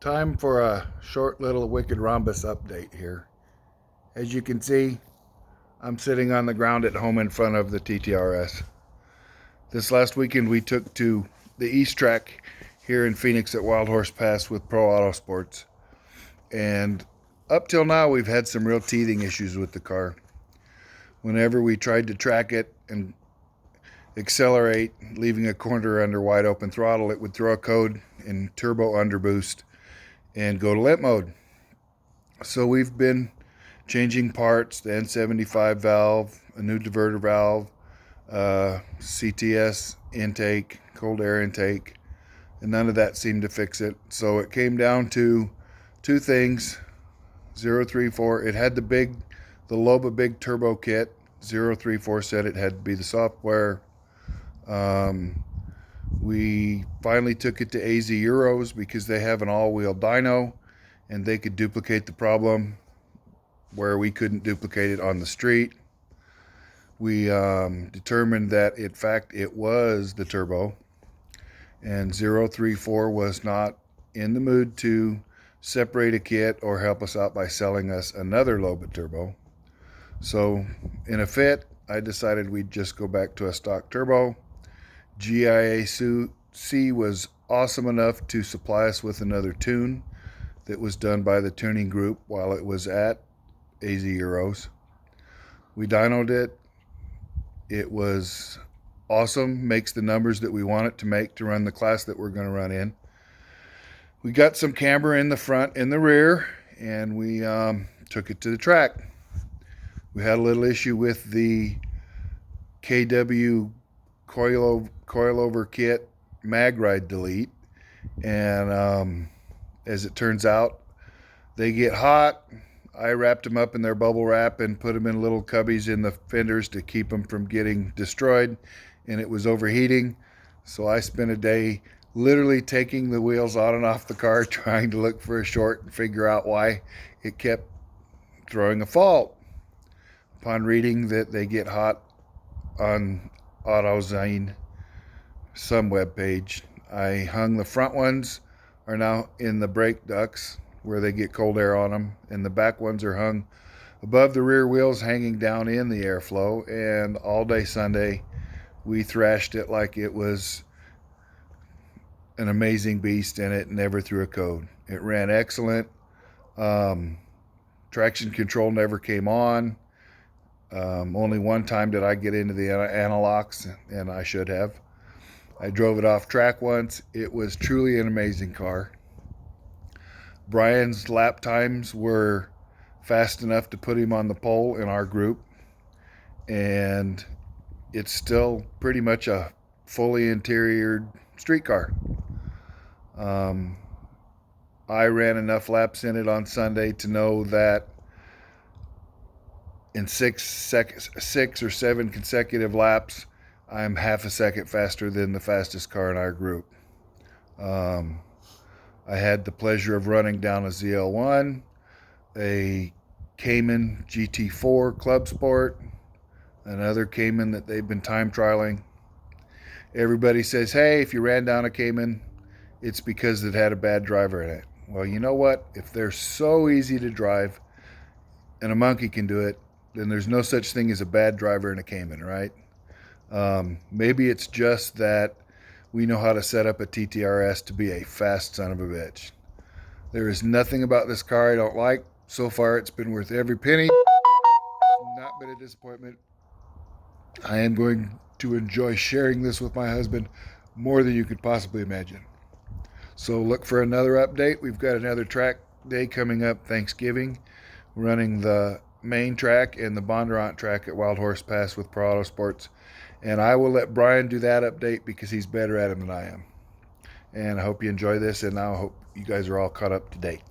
Time for a short little Wicked Rhombus update here. As you can see, I'm sitting on the ground at home in front of the TTRS. This last weekend we took to the East Track here in Phoenix at Wild Horse Pass with Pro Auto Sports. And up till now we've had some real teething issues with the car. Whenever we tried to track it and accelerate, leaving a corner under wide open throttle, it would throw a code in turbo underboost and go to limp mode. So we've been changing parts, the N75 valve, a new diverter valve, CTS intake, cold air intake, and none of that seemed to fix it. So it came down to two things. 034, it had the Loba big turbo kit. 034 said it had to be the software. We finally took it to AZ Euros because they have an all-wheel dyno and they could duplicate the problem where we couldn't duplicate it on the street. We determined that in fact it was the turbo, and 034 was not in the mood to separate a kit or help us out by selling us another Loba turbo. So in a fit, I decided we'd just go back to a stock turbo. GIAC was awesome enough to supply us with another tune that was done by the tuning group while it was at AZ Euros. We dynoed it. It was awesome, makes the numbers that we want it to make to run the class that we're going to run in. We got some camber in the front and the rear, and we took it to the track. We had a little issue with the KW coilover kit mag ride delete, and as it turns out, they get hot. I wrapped them up in their bubble wrap and put them in little cubbies in the fenders to keep them from getting destroyed, and it was overheating. So I spent a day literally taking the wheels on and off the car trying to look for a short and figure out why it kept throwing a fault. Upon reading that they get hot on AutoZine, some web page, I hung the front ones are now in the brake ducts where they get cold air on them, and the back ones are hung above the rear wheels, hanging down in the airflow. And all day Sunday we thrashed it like it was an amazing beast, and it never threw a code. It ran excellent. Traction control never came on. Only one time did I get into the analogs, and I should have. I drove it off track once. It was truly an amazing car. Brian's lap times were fast enough to put him on the pole in our group, and it's still pretty much a fully interiored street car. I ran enough laps in it on Sunday to know that in 6 or 7 consecutive laps, I'm half a second faster than the fastest car in our group. I had the pleasure of running down a ZL1, a Cayman GT4 Club Sport, another Cayman that they've been time trialing. Everybody says, hey, if you ran down a Cayman, it's because it had a bad driver in it. Well, you know what? If they're so easy to drive and a monkey can do it, then there's no such thing as a bad driver in a Cayman, right? Maybe it's just that we know how to set up a TTRS to be a fast son of a bitch. There is nothing about this car I don't like. So far, it's been worth every penny. Not been a disappointment. I am going to enjoy sharing this with my husband more than you could possibly imagine. So look for another update. We've got another track day coming up, Thanksgiving, running the main track and the Bondurant track at Wild Horse Pass with Pro Auto Sports. And I will let Brian do that update because he's better at them than I am. And I hope you enjoy this, and I hope you guys are all caught up to date.